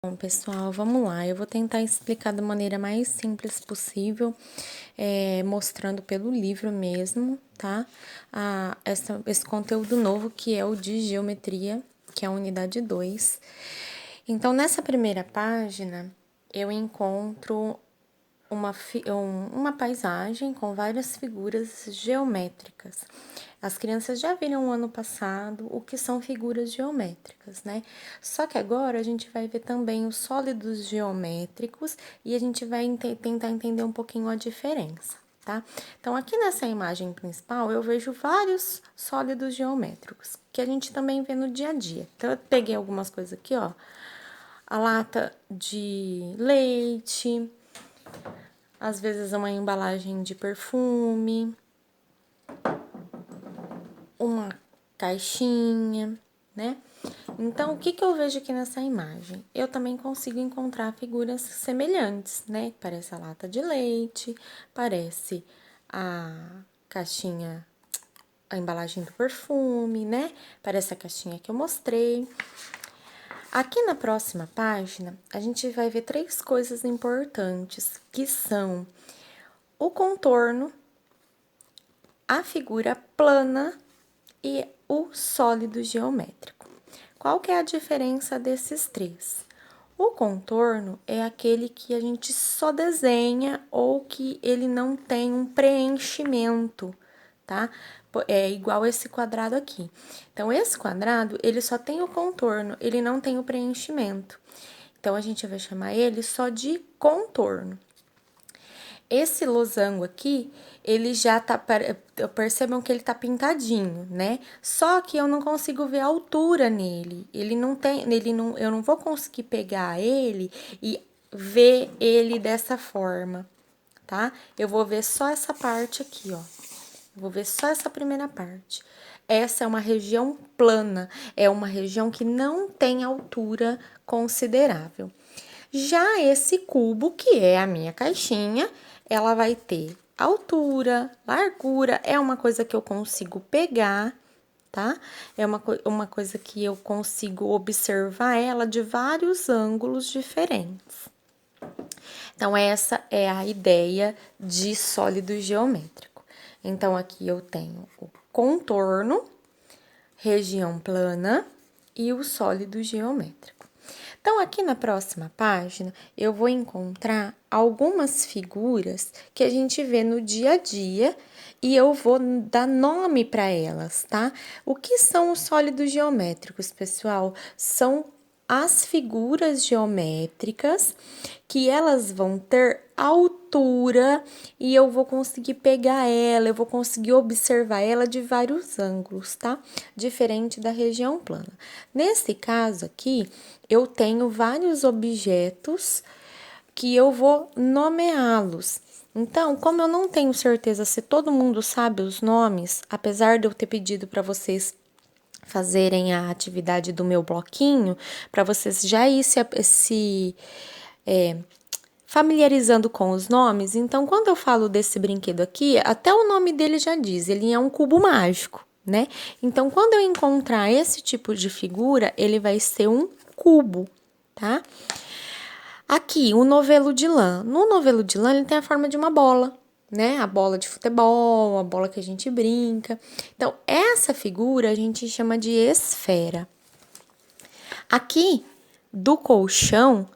Bom, pessoal, vamos lá. Eu vou tentar explicar da maneira mais simples possível, mostrando pelo livro mesmo, tá? Esse conteúdo novo que é o de geometria, que é a unidade 2. Então, nessa primeira página, eu encontro uma paisagem com várias figuras geométricas. As crianças já viram ano passado o que são figuras geométricas, né? Só que agora a gente vai ver também os sólidos geométricos e a gente vai tentar entender um pouquinho a diferença, tá? Então, aqui nessa imagem principal, eu vejo vários sólidos geométricos, que a gente também vê no dia a dia. Então, eu peguei algumas coisas aqui, ó. A lata de leite, às vezes uma embalagem de perfume, uma caixinha, né? Então, o que eu vejo aqui nessa imagem? Eu também consigo encontrar figuras semelhantes, né? Parece a lata de leite, parece a caixinha, a embalagem do perfume, né? Parece a caixinha que eu mostrei. Aqui na próxima página, a gente vai ver três coisas importantes, que são o contorno, a figura plana e o sólido geométrico. Qual que é a diferença desses três? O contorno é aquele que a gente só desenha ou que ele não tem um preenchimento, tá? É igual esse quadrado aqui. Então, esse quadrado, ele só tem o contorno, ele não tem o preenchimento. Então, a gente vai chamar ele só de contorno. Esse losango aqui, ele já tá, percebam que ele tá pintadinho, né? Só que eu não consigo ver a altura nele. Eu não vou conseguir pegar ele e ver ele dessa forma, tá? Eu vou ver só essa parte aqui, ó. Vou ver só essa primeira parte. Essa é uma região plana, é uma região que não tem altura considerável. Já esse cubo, que é a minha caixinha, ela vai ter altura, largura, é uma coisa que eu consigo pegar, tá? É uma coisa que eu consigo observar ela de vários ângulos diferentes. Então, essa é a ideia de sólido geométrico. Então, aqui eu tenho o contorno, região plana e o sólido geométrico. Então, aqui na próxima página, eu vou encontrar algumas figuras que a gente vê no dia a dia e eu vou dar nome para elas, tá? O que são os sólidos geométricos, pessoal? São as figuras geométricas que elas vão ter altura e eu vou conseguir pegar ela, eu vou conseguir observar ela de vários ângulos, tá? Diferente da região plana. Nesse caso aqui, eu tenho vários objetos que eu vou nomeá-los. Então, como eu não tenho certeza se todo mundo sabe os nomes, apesar de eu ter pedido para vocês fazerem a atividade do meu bloquinho, para vocês já ir familiarizando com os nomes. Então, quando eu falo desse brinquedo aqui, até o nome dele já diz, ele é um cubo mágico, né? Então, quando eu encontrar esse tipo de figura, ele vai ser um cubo, tá? Aqui, o novelo de lã. No novelo de lã, ele tem a forma de uma bola, né? A bola de futebol, a bola que a gente brinca. Então, essa figura a gente chama de esfera. Aqui, do colchão,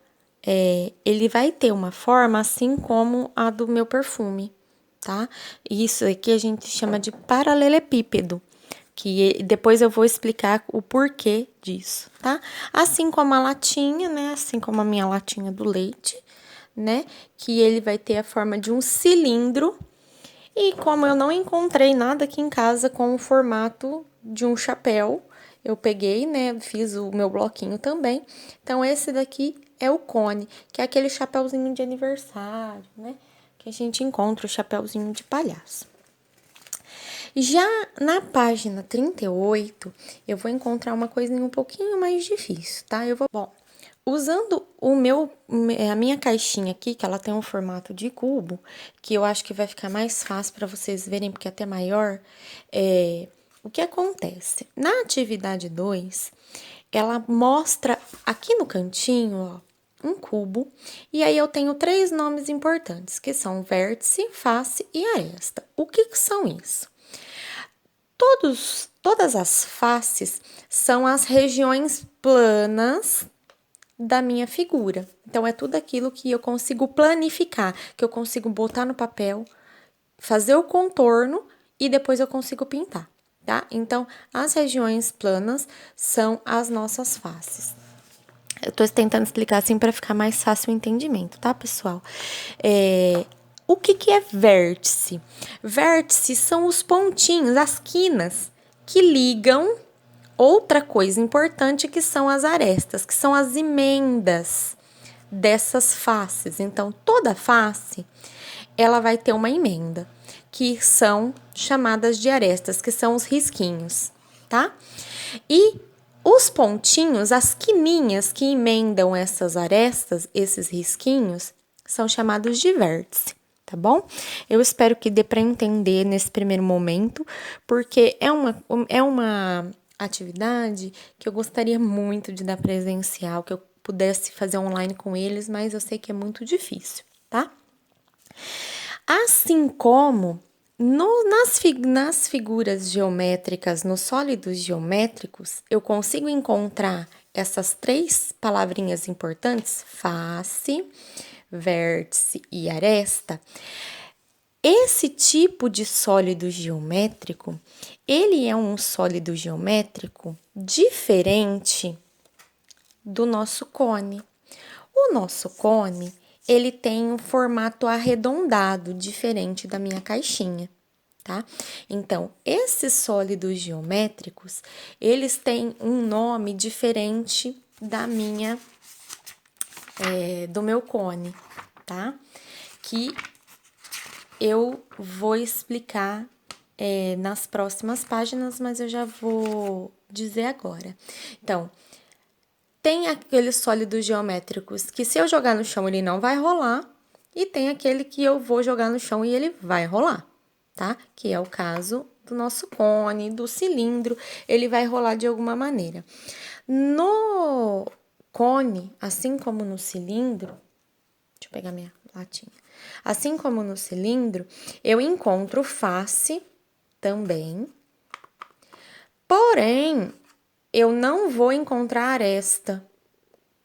ele vai ter uma forma assim como a do meu perfume, tá? Isso aqui a gente chama de paralelepípedo, que depois eu vou explicar o porquê disso, tá? Assim como a latinha, né? Assim como a minha latinha do leite, né? Que ele vai ter a forma de um cilindro. E como eu não encontrei nada aqui em casa com o formato de um chapéu, eu peguei, né? Fiz o meu bloquinho também. Então, esse daqui é o cone, que é aquele chapéuzinho de aniversário, né? Que a gente encontra o chapéuzinho de palhaço. Já na página 38, eu vou encontrar uma coisinha um pouquinho mais difícil, tá? Bom, usando a minha caixinha aqui, que ela tem um formato de cubo, que eu acho que vai ficar mais fácil para vocês verem, porque é até maior, o que acontece? Na atividade 2, ela mostra aqui no cantinho, ó, um cubo, e aí eu tenho 3 nomes importantes, que são vértice, face e aresta. O que são isso? Todas as faces são as regiões planas da minha figura. Então, é tudo aquilo que eu consigo planificar, que eu consigo botar no papel, fazer o contorno e depois eu consigo pintar, tá? Então, as regiões planas são as nossas faces. Eu tô tentando explicar assim para ficar mais fácil o entendimento, tá, pessoal? O que é vértice? Vértice são os pontinhos, as quinas que ligam outra coisa importante que são as arestas, que são as emendas dessas faces. Então, toda face, ela vai ter uma emenda, que são chamadas de arestas, que são os risquinhos, tá? E os pontinhos, as quininhas que emendam essas arestas, esses risquinhos, são chamados de vértice, tá bom? Eu espero que dê para entender nesse primeiro momento, porque é uma atividade que eu gostaria muito de dar presencial, que eu pudesse fazer online com eles, mas eu sei que é muito difícil, tá? Assim como nas figuras geométricas, nos sólidos geométricos, eu consigo encontrar essas 3 palavrinhas importantes, face, vértice e aresta. Esse tipo de sólido geométrico, ele é um sólido geométrico diferente do nosso cone. O nosso cone, ele tem um formato arredondado, diferente da minha caixinha, tá? Então, esses sólidos geométricos, eles têm um nome diferente do meu cone, tá? Que eu vou explicar nas próximas páginas, mas eu já vou dizer agora. Então, tem aqueles sólidos geométricos que se eu jogar no chão ele não vai rolar, e tem aquele que eu vou jogar no chão e ele vai rolar, tá? Que é o caso do nosso cone, do cilindro, ele vai rolar de alguma maneira. No cone, assim como no cilindro, deixa eu pegar minha latinha. Assim como no cilindro, eu encontro face também, porém, eu não vou encontrar aresta,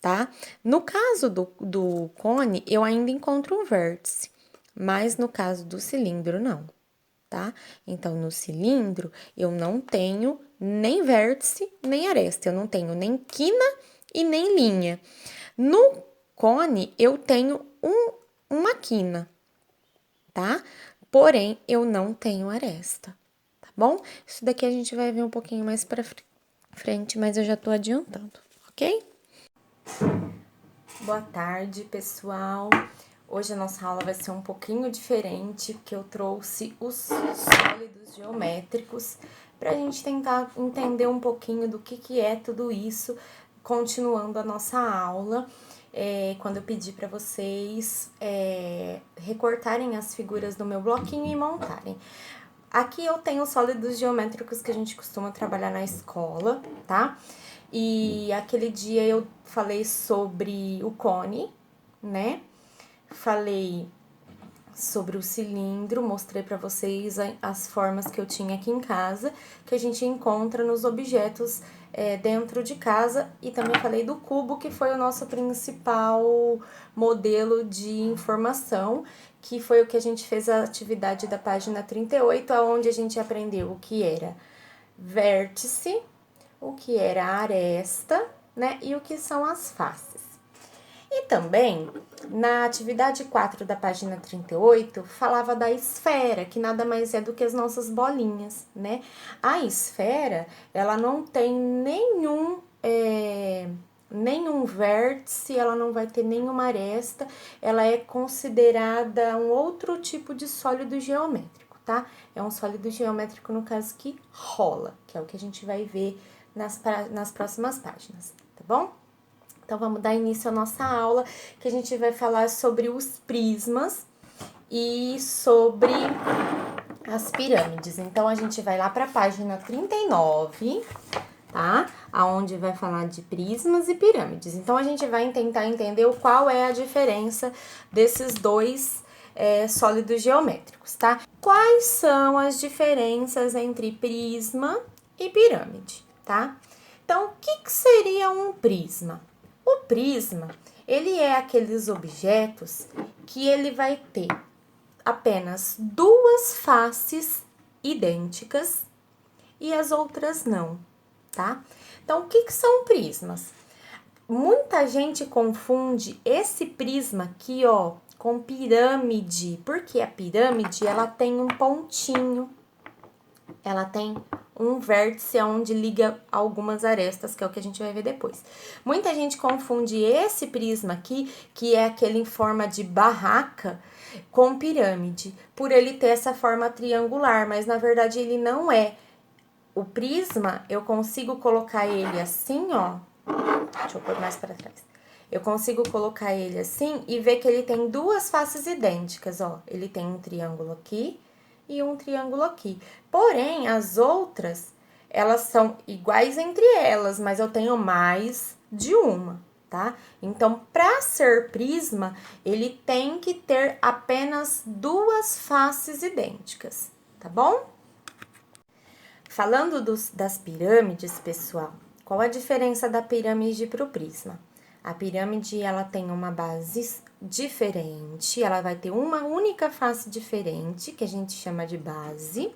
tá? No caso do cone, eu ainda encontro um vértice, mas no caso do cilindro, não, tá? Então, no cilindro, eu não tenho nem vértice, nem aresta, eu não tenho nem quina e nem linha. No cone, eu tenho uma quina, tá? Porém, eu não tenho aresta, tá bom? Isso daqui a gente vai ver um pouquinho mais pra frente, mas eu já tô adiantando, ok? Boa tarde, pessoal. Hoje a nossa aula vai ser um pouquinho diferente, porque eu trouxe os sólidos geométricos pra gente tentar entender um pouquinho do que é tudo isso, continuando a nossa aula. Quando eu pedi para vocês recortarem as figuras do meu bloquinho e montarem. Aqui eu tenho os sólidos geométricos que a gente costuma trabalhar na escola, tá? E aquele dia eu falei sobre o cone, né? Falei sobre o cilindro, mostrei para vocês as formas que eu tinha aqui em casa, que a gente encontra nos objetos dentro de casa, e também falei do cubo, que foi o nosso principal modelo de informação, que foi o que a gente fez a atividade da página 38, onde a gente aprendeu o que era vértice, o que era aresta, né, e o que são as faces. E também, na atividade 4 da página 38, falava da esfera, que nada mais é do que as nossas bolinhas, né? A esfera, ela não tem nenhum vértice, ela não vai ter nenhuma aresta, ela é considerada um outro tipo de sólido geométrico, tá? É um sólido geométrico, no caso, que rola, que é o que a gente vai ver nas próximas páginas, tá bom? Então, vamos dar início à nossa aula, que a gente vai falar sobre os prismas e sobre as pirâmides. Então, a gente vai lá para a página 39, tá? Aonde vai falar de prismas e pirâmides. Então, a gente vai tentar entender qual é a diferença desses dois sólidos geométricos, tá? Quais são as diferenças entre prisma e pirâmide, tá? Então, o que seria um prisma? O prisma, ele é aqueles objetos que ele vai ter apenas duas faces idênticas e as outras não, tá? Então, o que são prismas? Muita gente confunde esse prisma aqui, ó, com pirâmide, porque a pirâmide, ela tem um pontinho, ela tem um vértice onde liga algumas arestas, que é o que a gente vai ver depois. Muita gente confunde esse prisma aqui, que é aquele em forma de barraca, com pirâmide, por ele ter essa forma triangular, mas na verdade ele não é. O prisma, eu consigo colocar ele assim, ó. Deixa eu pôr mais para trás. Eu consigo colocar ele assim e ver que ele tem duas faces idênticas, ó. Ele tem um triângulo aqui e um triângulo aqui. Porém, as outras, elas são iguais entre elas, mas eu tenho mais de uma, tá? Então, para ser prisma, ele tem que ter apenas duas faces idênticas, tá bom? Falando das pirâmides, pessoal, qual a diferença da pirâmide para o prisma? A pirâmide, ela tem uma base diferente, ela vai ter uma única face diferente, que a gente chama de base,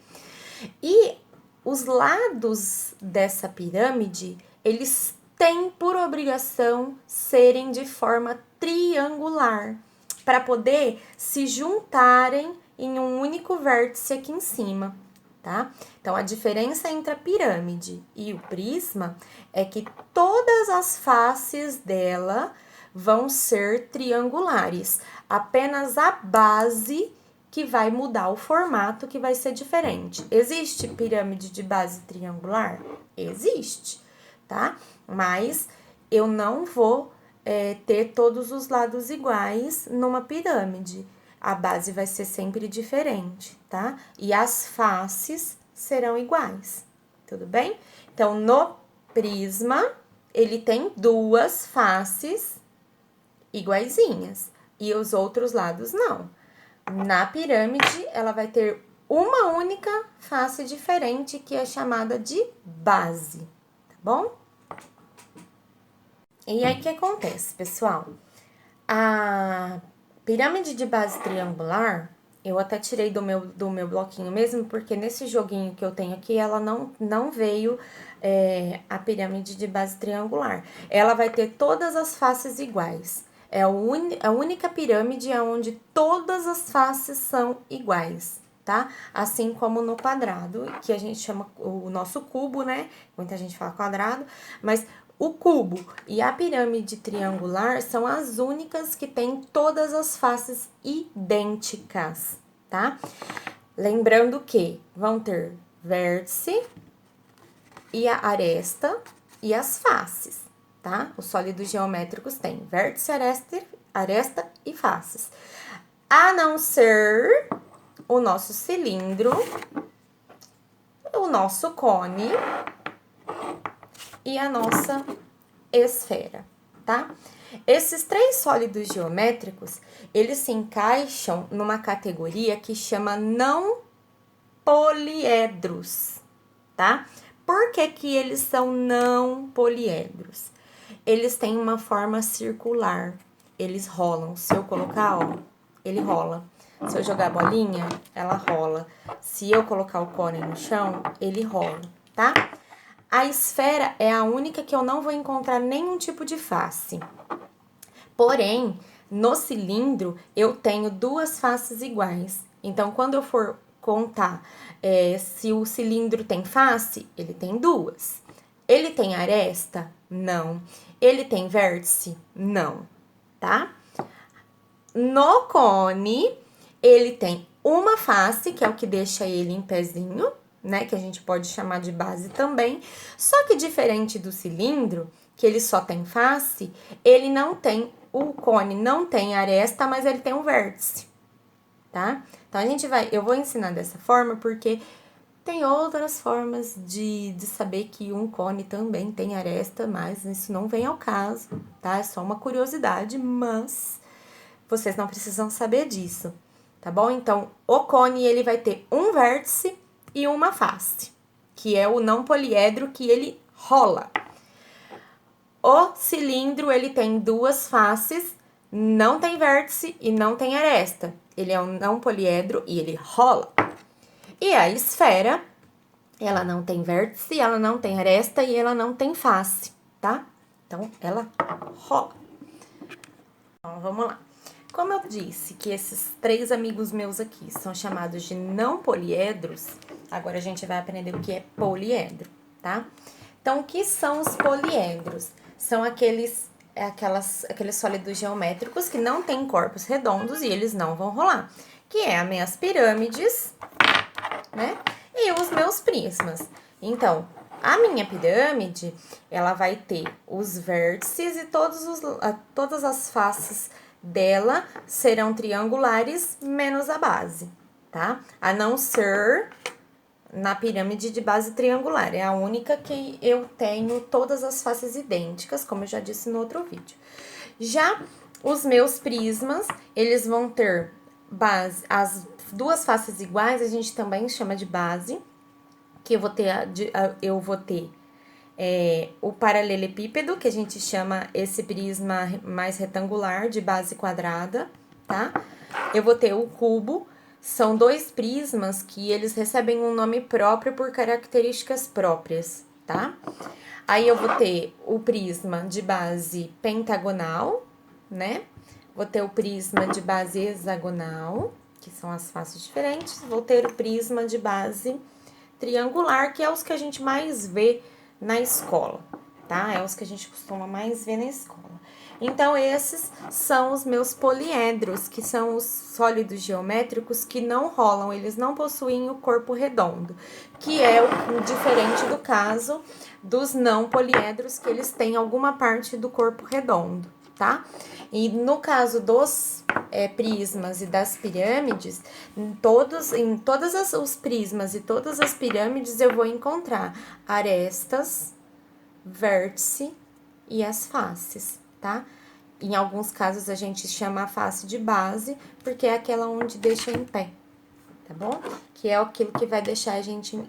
e os lados dessa pirâmide, eles têm por obrigação serem de forma triangular, para poder se juntarem em um único vértice aqui em cima, tá? Então, a diferença entre a pirâmide e o prisma é que todas as faces dela vão ser triangulares. Apenas a base que vai mudar o formato, que vai ser diferente. Existe pirâmide de base triangular? Existe, tá? Mas eu não vou ter todos os lados iguais numa pirâmide. A base vai ser sempre diferente, tá? E as faces serão iguais, tudo bem? Então, no prisma, ele tem duas faces iguaizinhas e os outros lados não. Na pirâmide, ela vai ter uma única face diferente, que é chamada de base, tá bom? E aí, o que acontece, pessoal? A pirâmide de base triangular, eu até tirei do meu bloquinho mesmo, porque nesse joguinho que eu tenho aqui, ela não veio a pirâmide de base triangular. Ela vai ter todas as faces iguais. É a única pirâmide onde todas as faces são iguais, tá? Assim como no quadrado, que a gente chama o nosso cubo, né? Muita gente fala quadrado, mas o cubo e a pirâmide triangular são as únicas que têm todas as faces idênticas, tá? Lembrando que vão ter vértice e a aresta e as faces, tá? Os sólidos geométricos têm vértice, aresta e faces. A não ser o nosso cilindro, o nosso cone e a nossa esfera, tá? Esses três sólidos geométricos, eles se encaixam numa categoria que chama não poliedros, tá? Por que que eles são não poliedros? Eles têm uma forma circular, eles rolam. Se eu colocar, ó, ele rola. Se eu jogar a bolinha, ela rola. Se eu colocar o cone no chão, ele rola, tá? A esfera é a única que eu não vou encontrar nenhum tipo de face. Porém, no cilindro, eu tenho duas faces iguais. Então, quando eu for contar se o cilindro tem face, ele tem duas. Ele tem aresta? Não. Ele tem vértice? Não, tá? No cone, ele tem uma face, que é o que deixa ele em pezinho, né? Que a gente pode chamar de base também. Só que diferente do cilindro, que ele só tem face, ele não tem, o cone não tem aresta, mas ele tem um vértice, tá? Então, eu vou ensinar dessa forma porque Tem outras formas de saber que um cone também tem aresta, mas isso não vem ao caso, tá? É só uma curiosidade, mas vocês não precisam saber disso, tá bom? Então, o cone, ele vai ter um vértice e uma face, que é o não poliedro que ele rola. O cilindro, ele tem duas faces, não tem vértice e não tem aresta. Ele é um não poliedro e ele rola. E a esfera, ela não tem vértice, ela não tem aresta e ela não tem face, tá? Então, ela rola. Então, vamos lá. Como eu disse que esses três amigos meus aqui são chamados de não poliedros, agora a gente vai aprender o que é poliedro, tá? Então, o que são os poliedros? São aqueles sólidos geométricos que não têm corpos redondos e eles não vão rolar, que é as minhas pirâmides, né? E os meus prismas. Então, a minha pirâmide, ela vai ter os vértices e todas as faces dela serão triangulares, menos a base, tá? A não ser na pirâmide de base triangular. É a única que eu tenho todas as faces idênticas, como eu já disse no outro vídeo. Já os meus prismas, eles vão ter base, as duas faces iguais, a gente também chama de base, que eu vou ter o paralelepípedo, que a gente chama esse prisma mais retangular de base quadrada, tá? Eu vou ter o cubo, são dois prismas que eles recebem um nome próprio por características próprias, tá? Aí eu vou ter o prisma de base pentagonal, né? Vou ter o prisma de base hexagonal, que são as faces diferentes. Vou ter o prisma de base triangular, que é os que a gente mais vê na escola, tá? É os que a gente costuma mais ver na escola. Então, esses são os meus poliedros, que são os sólidos geométricos que não rolam, eles não possuem o corpo redondo, que é o diferente do caso dos não poliedros, que eles têm alguma parte do corpo redondo, tá? E no caso dos prismas e das pirâmides, em todos os prismas e todas as pirâmides eu vou encontrar arestas, vértice e as faces, tá? Em alguns casos a gente chama a face de base, porque é aquela onde deixa em pé, tá bom? Que é aquilo que vai deixar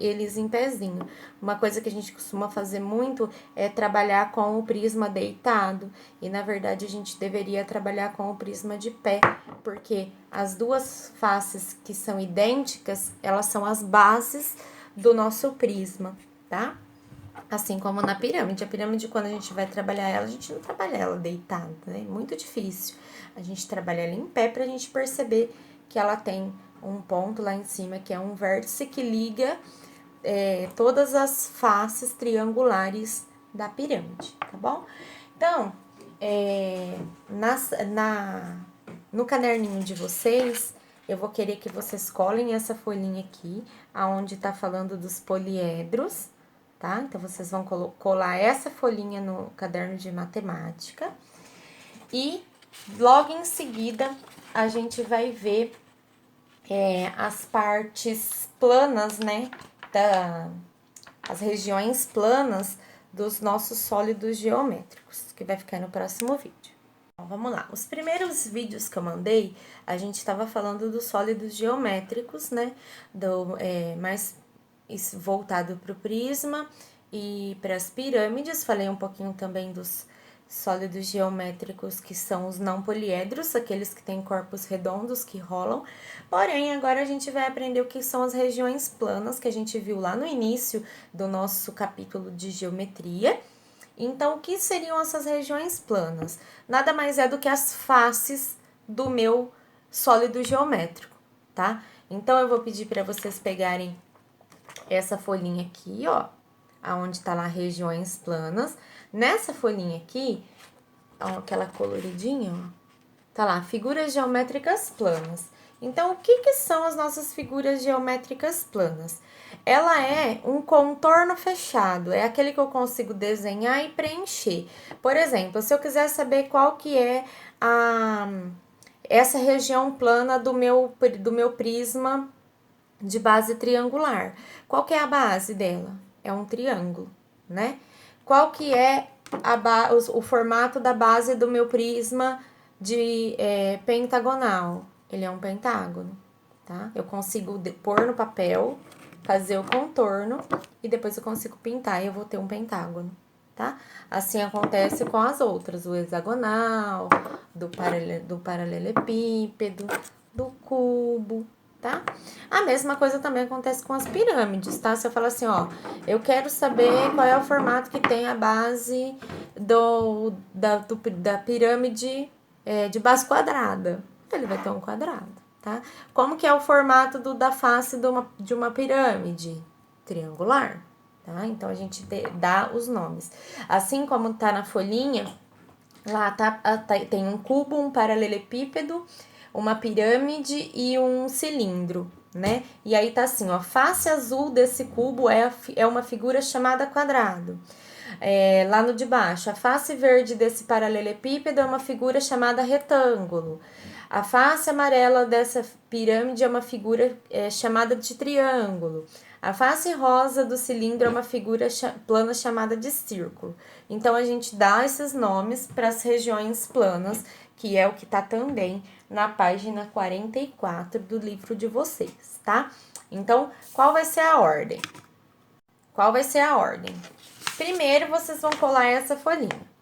eles em pezinho. Uma coisa que a gente costuma fazer muito é trabalhar com o prisma deitado. E, na verdade, a gente deveria trabalhar com o prisma de pé, porque as duas faces que são idênticas, elas são as bases do nosso prisma, tá? Assim como na pirâmide. A pirâmide, quando a gente vai trabalhar ela, a gente não trabalha ela deitada, né? É muito difícil. A gente trabalha ela em pé pra gente perceber que ela tem um ponto lá em cima, que é um vértice que liga todas as faces triangulares da pirâmide, tá bom? Então, no caderninho de vocês, eu vou querer que vocês colhem essa folhinha aqui, aonde tá falando dos poliedros, tá? Então, vocês vão colar essa folhinha no caderno de matemática. E logo em seguida, a gente vai ver as partes planas, né? As regiões planas dos nossos sólidos geométricos, que vai ficar no próximo vídeo. Então, vamos lá. Os primeiros vídeos que eu mandei, a gente estava falando dos sólidos geométricos, né? Mais voltado para o prisma e para as pirâmides. Falei um pouquinho também dos sólidos geométricos, que são os não poliedros, aqueles que têm corpos redondos, que rolam. Porém, agora a gente vai aprender o que são as regiões planas, que a gente viu lá no início do nosso capítulo de geometria. Então, o que seriam essas regiões planas? Nada mais é do que as faces do meu sólido geométrico, tá? Então, eu vou pedir para vocês pegarem essa folhinha aqui, ó, aonde tá lá regiões planas. Nessa folhinha aqui, ó, aquela coloridinha, ó, tá lá, figuras geométricas planas. Então, o que são as nossas figuras geométricas planas? Ela é um contorno fechado, é aquele que eu consigo desenhar e preencher. Por exemplo, se eu quiser saber qual que é essa região plana do meu prisma de base triangular. Qual que é a base dela? É um triângulo, né? Qual que é o formato da base do meu prisma de pentagonal? Ele é um pentágono, tá? Eu consigo pôr no papel, fazer o contorno e depois eu consigo pintar e eu vou ter um pentágono, tá? Assim acontece com as outras, o hexagonal, do paralelepípedo, do cubo, tá? A mesma coisa também acontece com as pirâmides, tá? Se eu falar assim, ó, eu quero saber qual é o formato que tem a base da pirâmide de base quadrada. Ele vai ter um quadrado, tá? Como que é o formato da face de uma pirâmide? Triangular, tá? Então, a gente dá os nomes. Assim como tá na folhinha, lá tem um cubo, um paralelepípedo, uma pirâmide e um cilindro, né? E aí tá assim, ó, a face azul desse cubo é uma figura chamada quadrado. Lá no de baixo, a face verde desse paralelepípedo é uma figura chamada retângulo. A face amarela dessa pirâmide é uma figura chamada de triângulo. A face rosa do cilindro é uma figura plana chamada de círculo. Então, a gente dá esses nomes para as regiões planas, que é o que está também na página 44 do livro de vocês, tá? Então, qual vai ser a ordem? Qual vai ser a ordem? Primeiro, vocês vão colar essa folhinha.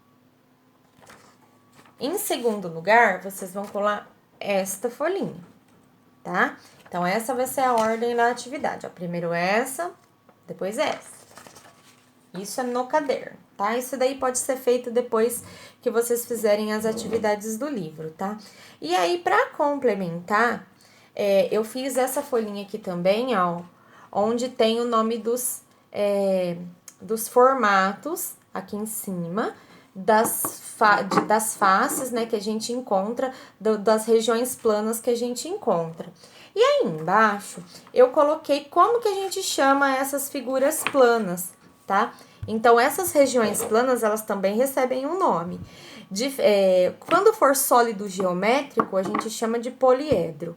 Em segundo lugar, vocês vão colar esta folhinha, tá? Então, essa vai ser a ordem da atividade. Ó, primeiro essa, depois essa. Isso é no caderno, tá? Isso daí pode ser feito depois que vocês fizerem as atividades do livro, tá? E aí, para complementar, eu fiz essa folhinha aqui também, ó, onde tem o nome dos formatos aqui em cima, das faces, né, que a gente encontra, das regiões planas que a gente encontra. E aí embaixo, eu coloquei como que a gente chama essas figuras planas, tá? Então, essas regiões planas, elas também recebem um nome. Quando for sólido geométrico, a gente chama de poliedro.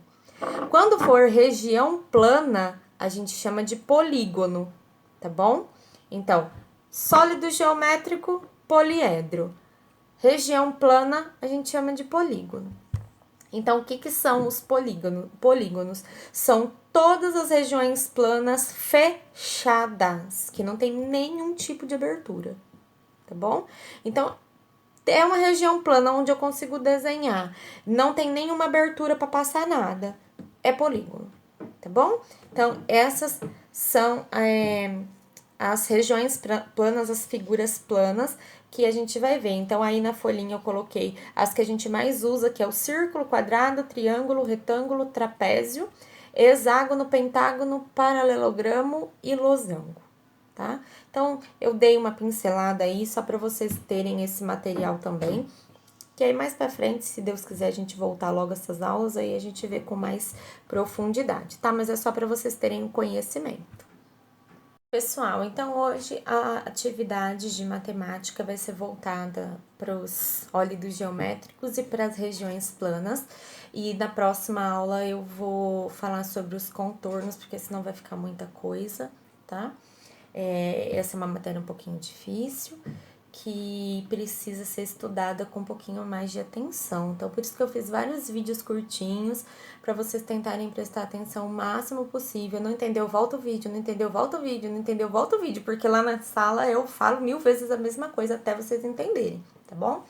Quando for região plana, a gente chama de polígono, tá bom? Então, sólido geométrico, poliedro. Região plana, a gente chama de polígono. Então, o que são os polígonos? São todas as regiões planas fechadas, que não tem nenhum tipo de abertura, tá bom? Então, é uma região plana onde eu consigo desenhar, não tem nenhuma abertura para passar nada, é polígono, tá bom? Então, essas são as regiões planas, as figuras planas que a gente vai ver. Então, aí na folhinha eu coloquei as que a gente mais usa, que é o círculo, quadrado, triângulo, retângulo, trapézio, hexágono, pentágono, paralelogramo e losango, tá? Então, eu dei uma pincelada aí só para vocês terem esse material também. Que aí mais pra frente, se Deus quiser, a gente voltar logo essas aulas, aí a gente vê com mais profundidade, tá? Mas é só para vocês terem um conhecimento. Pessoal, então hoje a atividade de matemática vai ser voltada para os sólidos geométricos e para as regiões planas. E na próxima aula eu vou falar sobre os contornos, porque senão vai ficar muita coisa, tá? Essa é uma matéria um pouquinho difícil, que precisa ser estudada com um pouquinho mais de atenção. Então, por isso que eu fiz vários vídeos curtinhos, para vocês tentarem prestar atenção o máximo possível. Não entendeu? Volta o vídeo, não entendeu? Volta o vídeo, não entendeu? Volta o vídeo, porque lá na sala eu falo 1000 vezes a mesma coisa até vocês entenderem, tá bom?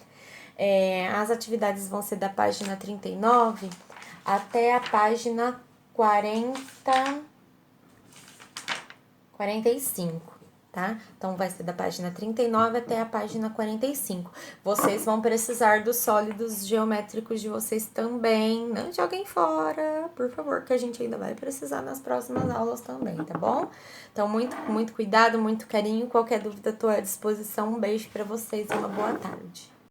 As atividades vão ser da página 39 até a página 45. Tá? Então, vai ser da página 39 até a página 45. Vocês vão precisar dos sólidos geométricos de vocês também. Não joguem fora, por favor, que a gente ainda vai precisar nas próximas aulas também, tá bom? Então, muito cuidado, muito carinho. Qualquer dúvida, estou à disposição. Um beijo para vocês e uma boa tarde.